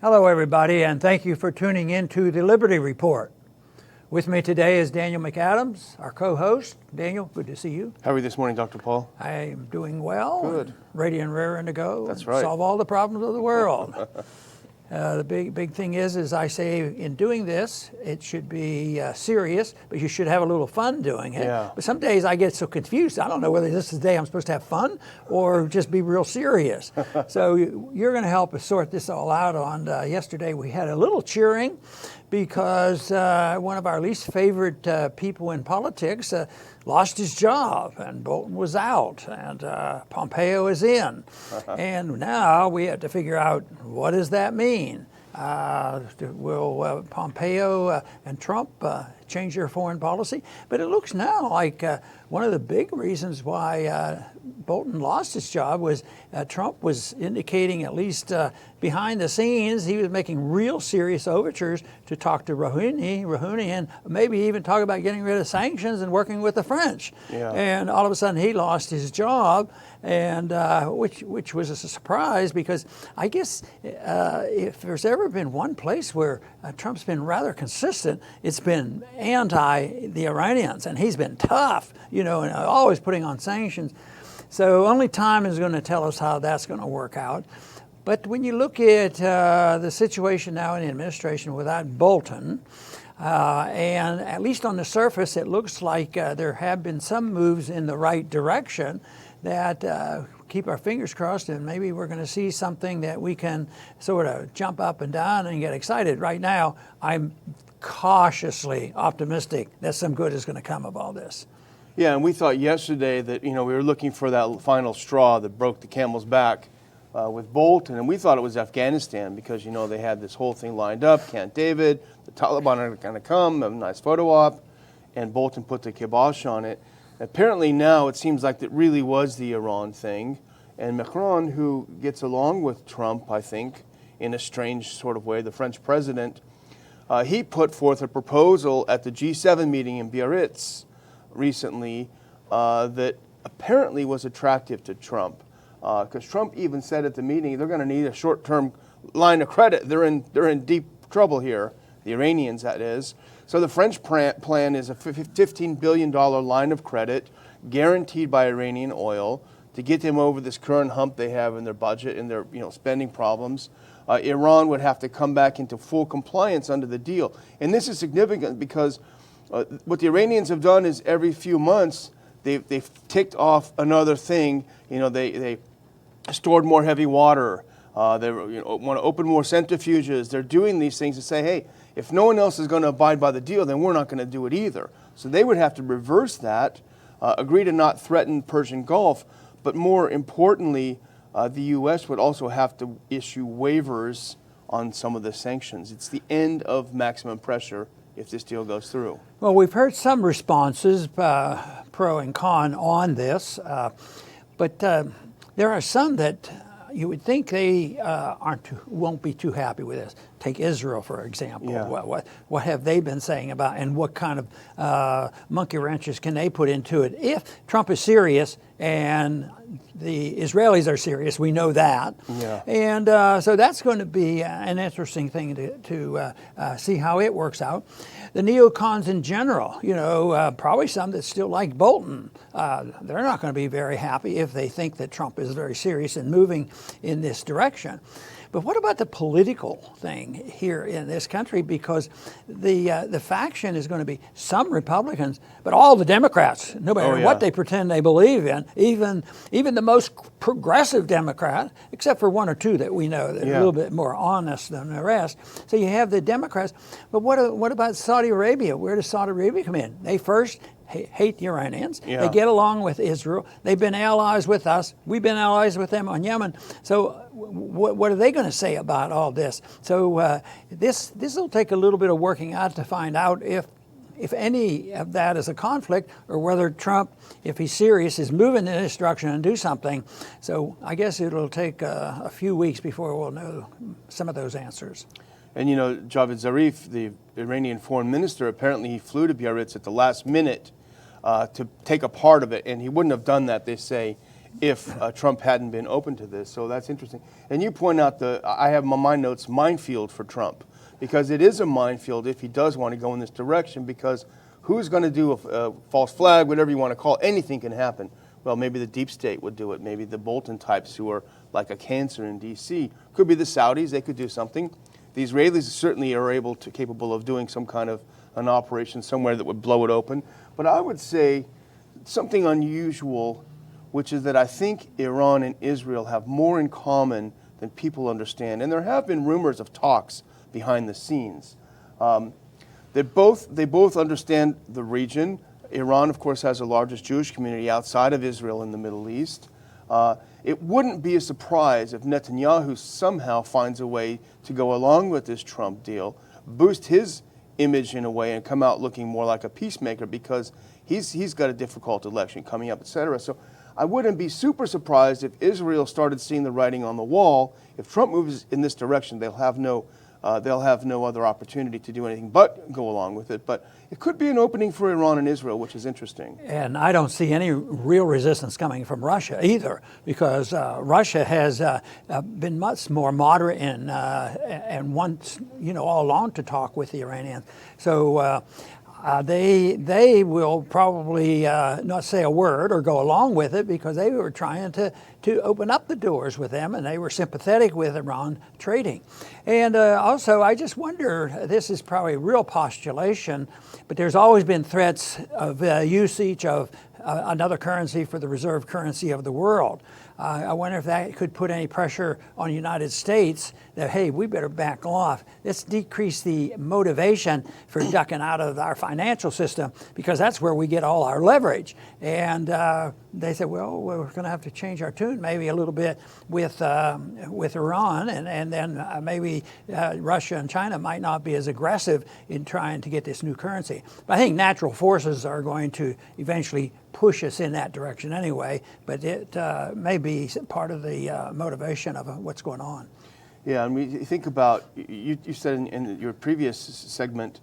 Hello, everybody, and thank you for tuning in to the Liberty Report. With me today is Daniel McAdams, our co-host. Daniel, good to see you. How are you this morning, Dr. Paul? I am doing well. Good. Ready and raring to go. That's right. Solve all the problems of the world. The big thing is I say in doing this, it should be serious, but you should have a little fun doing it. Yeah. But some days I get so confused. I don't know whether this is the day I'm supposed to have fun or just be real serious. So you're going to help us sort this all out. On yesterday we had a little cheering because one of our least favorite people in politics lost his job, and Bolton was out, and Pompeo is in. And now we have to figure out, what does that mean? Will Pompeo and Trump change their foreign policy? But it looks now like one of the big reasons why Bolton lost his job was Trump was indicating, at least behind the scenes, he was making real serious overtures to talk to Rouhani, and maybe even talk about getting rid of sanctions and working with the French. Yeah. And all of a sudden he lost his job, and which was a surprise, because I guess if there's ever been one place where Trump's been rather consistent, it's been anti the Iranians, and he's been tough, and always putting on sanctions. So only time is going to tell us how that's going to work out. But when you look at the situation now in the administration without Bolton, and at least on the surface, it looks like there have been some moves in the right direction that keep our fingers crossed, and maybe we're going to see something that we can sort of jump up and down and get excited. Right now, I'm cautiously optimistic that some good is going to come of all this. Yeah, and we thought yesterday that, we were looking for that final straw that broke the camel's back with Bolton, and we thought it was Afghanistan because, they had this whole thing lined up, Camp David, the Taliban are going to come, a nice photo op, and Bolton put the kibosh on it. Apparently now it seems like it really was the Iran thing, and Macron, who gets along with Trump, I think, in a strange sort of way, the French president, he put forth a proposal at the G7 meeting in Biarritz recently that apparently was attractive to Trump, because Trump even said at the meeting they're going to need a short-term line of credit. They're in deep trouble here, the Iranians, that is. So the French plan is a $15 billion line of credit guaranteed by Iranian oil to get them over this current hump they have in their budget and their spending problems. Iran would have to come back into full compliance under the deal. And this is significant because what the Iranians have done is every few months they've ticked off another thing. They stored more heavy water. They want to open more centrifuges. They're doing these things to say, hey, if no one else is going to abide by the deal, then we're not going to do it either. So they would have to reverse that, agree to not threaten Persian Gulf, but more importantly, the U.S. would also have to issue waivers on some of the sanctions. It's the end of maximum pressure if this deal goes through. Well, we've heard some responses, pro and con, on this, but there are some that you would think they won't be too happy with this. Take Israel, for example. Yeah. What have they been saying about, and what kind of monkey wrenches can they put into it? If Trump is serious and the Israelis are serious, we know that. Yeah. And so that's going to be an interesting thing to see how it works out. The neocons in general, probably some that still like Bolton, they're not going to be very happy if they think that Trump is very serious and moving in this direction. But what about the political thing here in this country? Because the faction is going to be some Republicans, but all the Democrats, no matter what they pretend they believe in, even the most progressive Democrat, except for one or two that we know that are a little bit more honest than the rest. So you have the Democrats. But what about Saudi Arabia? Where does Saudi Arabia come in? They first hate the Iranians. Yeah. They get along with Israel. They've been allies with us. We've been allies with them on Yemen. So what are they going to say about all this? So this will take a little bit of working out to find out if any of that is a conflict, or whether Trump, if he's serious, is moving in this direction and do something. So I guess it'll take a few weeks before we'll know some of those answers. And Javad Zarif, the Iranian foreign minister, apparently he flew to Biarritz at the last minute to take a part of it, and he wouldn't have done that, they say, if Trump hadn't been open to this. So that's interesting. And you point out I have in my notes, minefield for Trump, because it is a minefield if he does want to go in this direction, because who's going to do a false flag, whatever you want to call it? Anything can happen. Well, maybe the deep state would do it. Maybe the Bolton types who are like a cancer in D.C. Could be the Saudis. They could do something. The Israelis certainly are capable of doing some kind of an operation somewhere that would blow it open. But I would say something unusual, which is that I think Iran and Israel have more in common than people understand. And there have been rumors of talks behind the scenes. They both understand the region. Iran, of course, has the largest Jewish community outside of Israel in the Middle East. It wouldn't be a surprise if Netanyahu somehow finds a way to go along with this Trump deal, boost his image in a way, and come out looking more like a peacemaker, because he's got a difficult election coming up, et cetera. So I wouldn't be super surprised if Israel started seeing the writing on the wall. If Trump moves in this direction, they'll have no other opportunity to do anything but go along with it. But it could be an opening for Iran and Israel, which is interesting. And I don't see any real resistance coming from Russia either, because Russia has been much more moderate and wants, all along to talk with the Iranians. So they will probably not say a word or go along with it, because they were trying to open up the doors with them, and they were sympathetic with Iran trading. And also, I just wonder, this is probably real postulation, but there's always been threats of usage of another currency for the reserve currency of the world. I wonder if that could put any pressure on the United States that, hey, we better back off. Let's decrease the motivation for ducking out of our financial system, because that's where we get all our leverage. And they said, well, we're going to have to change our tune maybe a little bit with Iran, and then maybe Russia and China might not be as aggressive in trying to get this new currency. But I think natural forces are going to eventually push us in that direction anyway, but it may be part of the motivation of what's going on. Yeah, and we think about, you said in your previous segment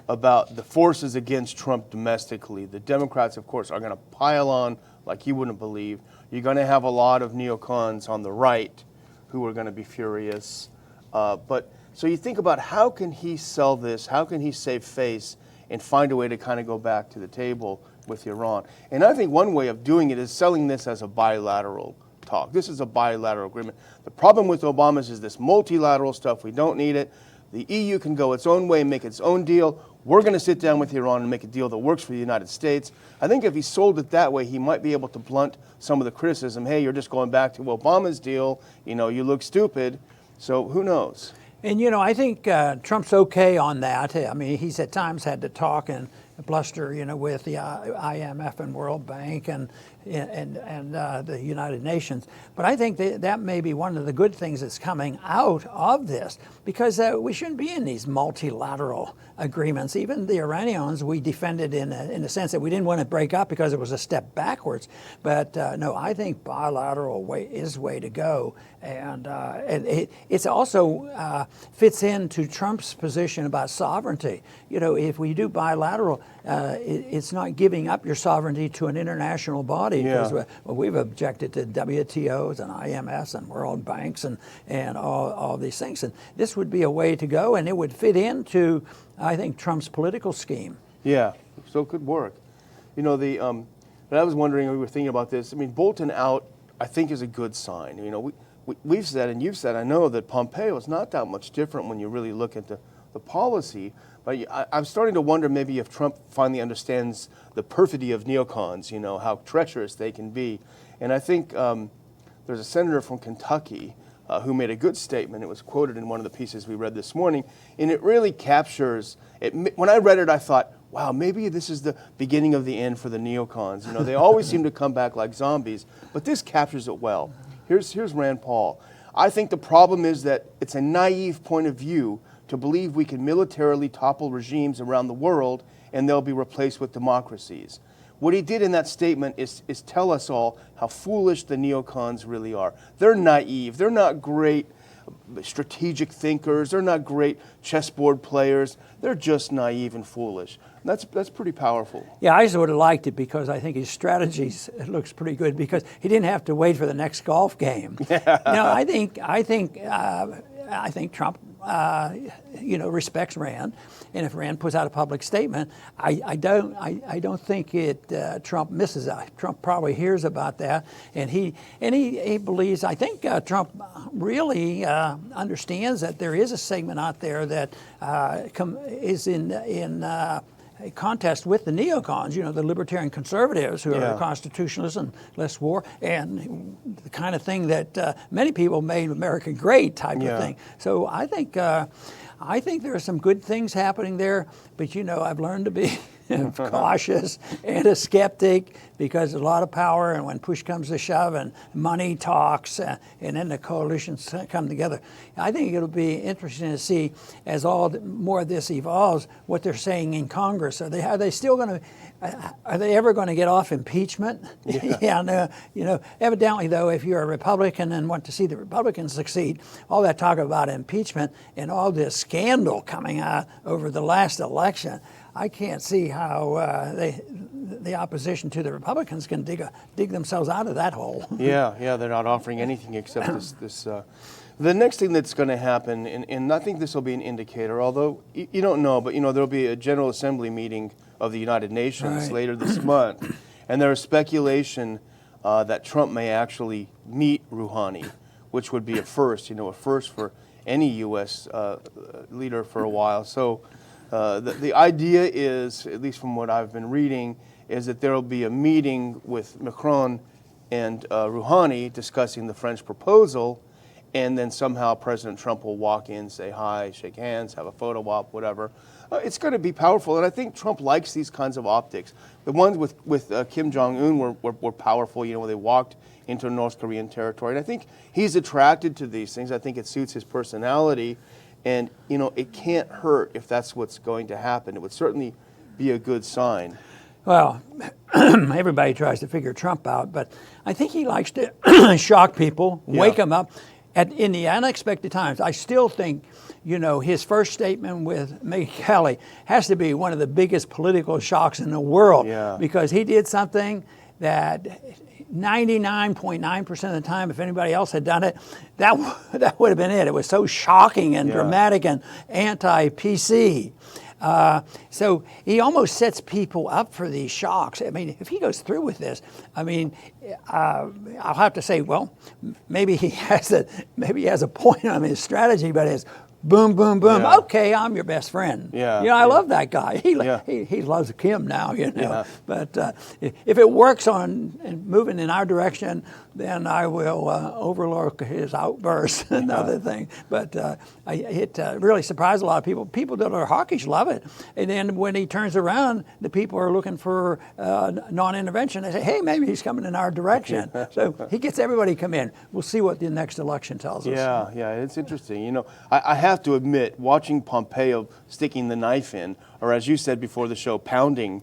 about the forces against Trump domestically. The Democrats, of course, are going to pile on like you wouldn't believe. You're going to have a lot of neocons on the right who are going to be furious. But so you think about, how can he sell this? How can he save face and find a way to kind of go back to the table with Iran? And I think one way of doing it is selling this as a bilateral talk. This is a bilateral agreement. The problem with Obama's is this multilateral stuff. We don't need it. The EU can go its own way and make its own deal. We're going to sit down with Iran and make a deal that works for the United States. I think if he sold it that way, he might be able to blunt some of the criticism. Hey, you're just going back to Obama's deal. You look stupid. So who knows? And, I think Trump's okay on that. I mean, he's at times had to talk and bluster, with the IMF and World Bank and the United Nations. But I think that may be one of the good things that's coming out of this, because we shouldn't be in these multilateral agreements. Even the Iranians, we defended in the sense that we didn't want to break up because it was a step backwards. But no, I think bilateral is the way to go. And it's also fits into Trump's position about sovereignty. If we do bilateral, it's not giving up your sovereignty to an international body. Because we've objected to WTOs and IMFs and World Banks and all these things. And this would be a way to go, and it would fit into, I think, Trump's political scheme. Yeah, so it could work. But I was wondering, we were thinking about this. I mean, Bolton out, I think, is a good sign. We've said, and you've said, I know, that Pompeo is not that much different when you really look at the policy. But I'm starting to wonder maybe if Trump finally understands the perfidy of neocons, how treacherous they can be. And I think there's a senator from Kentucky who made a good statement. It was quoted in one of the pieces we read this morning. And it really captures it. When I read it, I thought, wow, maybe this is the beginning of the end for the neocons. They always seem to come back like zombies. But this captures it well. Here's Rand Paul. I think the problem is that it's a naive point of view to believe we can militarily topple regimes around the world and they'll be replaced with democracies. What he did in that statement is tell us all how foolish the neocons really are. They're naive. They're not great strategic thinkers. They're not great chessboard players. They're just naive and foolish. That's pretty powerful. Yeah, I sort of liked it because I think his strategies it looks pretty good because he didn't have to wait for the next golf game. I think Trump, respects Rand, and if Rand puts out a public statement, I don't think Trump misses out. Trump probably hears about that, and he believes. I think Trump really understands that there is a segment out there that is in a contest with the neocons, the libertarian conservatives who are constitutionalists and less war, and the kind of thing that many people made America great type of thing. So I think there are some good things happening there, but I've learned to be cautious and a skeptic because there's a lot of power, and when push comes to shove and money talks, and then the coalitions come together. I think it'll be interesting to see as more of this evolves what they're saying in Congress. Are they still going to? Are they ever going to get off impeachment? No. Evidently, though, if you're a Republican and want to see the Republicans succeed, all that talk about impeachment and all this scandal coming out over the last election, I can't see how the opposition to the Republicans can dig themselves out of that hole. Yeah, they're not offering anything except this. The next thing that's going to happen, and I think this will be an indicator, although you don't know, but there'll be a General Assembly meeting of the United Nations later this month, and there is speculation that Trump may actually meet Rouhani, which would be a first, a first for any U.S. Leader for a while. So the idea is, at least from what I've been reading, is that there will be a meeting with Macron and Rouhani discussing the French proposal, and then somehow President Trump will walk in, say hi, shake hands, have a photo op, whatever. It's going to be powerful, and I think Trump likes these kinds of optics. The ones with Kim Jong-un were powerful, when they walked into North Korean territory. And I think he's attracted to these things. I think it suits his personality, and it can't hurt if that's what's going to happen. It would certainly be a good sign. Well, everybody tries to figure Trump out, but I think he likes to shock people, wake them up in the unexpected times. I still think, his first statement with Megyn Kelly has to be one of the biggest political shocks in the world because he did something that 99.9% of the time, if anybody else had done it, that would have been it. It was so shocking and dramatic and anti-PC. So he almost sets people up for these shocks. I mean, if he goes through with this, I'll have to say, well, maybe he has a point on his strategy, but it's boom, boom, boom. Yeah. Okay, I'm your best friend. I love that guy. He loves Kim now. But if it works on moving in our direction, then I will overlook his outbursts and other things. But it really surprised a lot of people. People that are hawkish love it. And then when he turns around, the people are looking for non-intervention. They say, hey, maybe he's coming in our direction. So he gets everybody come in. We'll see what the next election tells us. Yeah, it's interesting. I have to admit, watching Pompeo sticking the knife in, or as you said before the show, pounding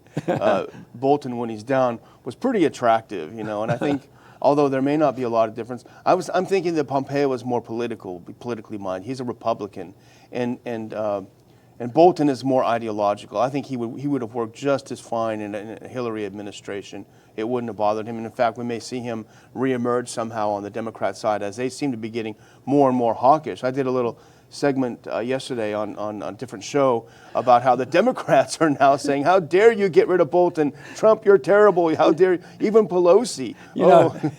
Bolton when he's down, was pretty attractive. And I think, although there may not be a lot of difference, I'm thinking that Pompeo was more politically minded. He's a Republican, and Bolton is more ideological. I think he would have worked just as fine in a Hillary administration. It wouldn't have bothered him. And in fact, we may see him reemerge somehow on the Democrat side as they seem to be getting more and more hawkish. I did a little segment yesterday on a different show about how the Democrats are now saying, how dare you get rid of Bolton? Trump, you're terrible. How dare you? Even Pelosi.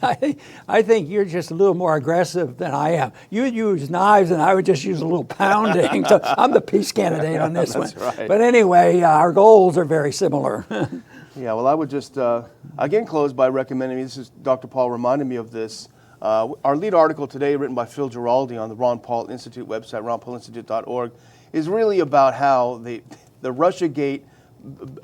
I think you're just a little more aggressive than I am. You would use knives and I would just use a little pounding. So I'm the peace candidate on this one. Right. But anyway, our goals are very similar. Yeah, well, I would just, again, close by recommending, this is Dr. Paul reminded me of this. Our lead article today, written by Phil Giraldi on the Ron Paul Institute website, ronpaulinstitute.org, is really about how the Russiagate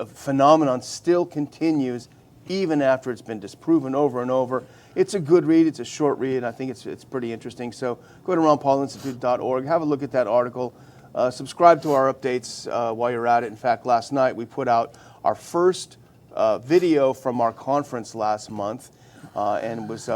phenomenon still continues even after it's been disproven over and over. It's a good read. It's a short read. I think it's pretty interesting. So go to ronpaulinstitute.org, have a look at that article. Subscribe to our updates while you're at it. In fact, last night we put out our first video from our conference last month, and was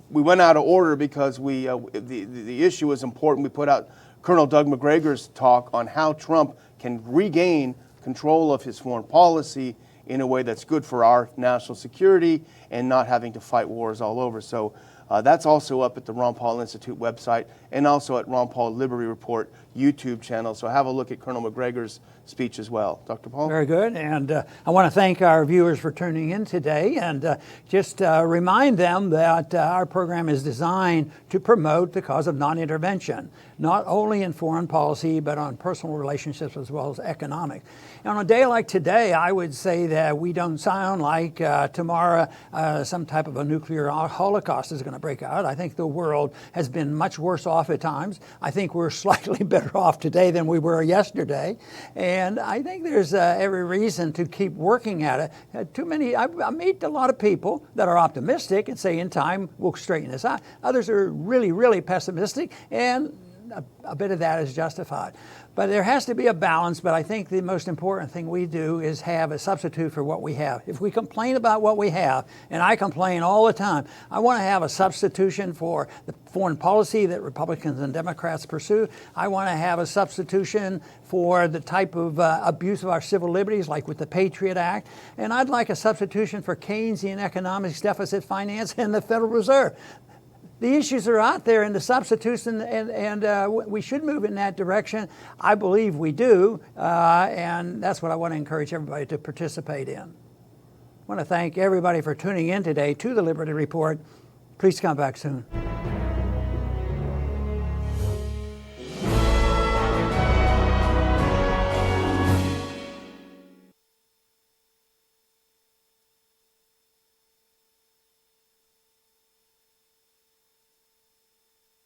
we went out of order because the issue was important. We put out Colonel Doug McGregor's talk on how Trump can regain control of his foreign policy in a way that's good for our national security and not having to fight wars all over. So that's also up at the Ron Paul Institute website and also at Ron Paul Liberty Report YouTube channel. So have a look at Colonel McGregor's speech as well. Dr. Paul? Very good. And I want to thank our viewers for tuning in today and just remind them that our program is designed to promote the cause of non-intervention, not only in foreign policy, but on personal relationships as well as economic. And on a day like today, I would say that we don't sound like tomorrow some type of a nuclear holocaust is going to break out. I think the world has been much worse off at times. I think we're slightly better off today than we were yesterday. And I think there's every reason to keep working at it. I meet a lot of people that are optimistic and say in time we'll straighten this out. Others are really, really pessimistic, and a bit of that is justified. But there has to be a balance, but I think the most important thing we do is have a substitute for what we have. If we complain about what we have, and I complain all the time, I want to have a substitution for the foreign policy that Republicans and Democrats pursue. I want to have a substitution for the type of abuse of our civil liberties, like with the Patriot Act. And I'd like a substitution for Keynesian economics, deficit finance, and the Federal Reserve. The issues are out there in the substitutes, and we should move in that direction. I believe we do, and that's what I want to encourage everybody to participate in. I want to thank everybody for tuning in today to the Liberty Report. Please come back soon.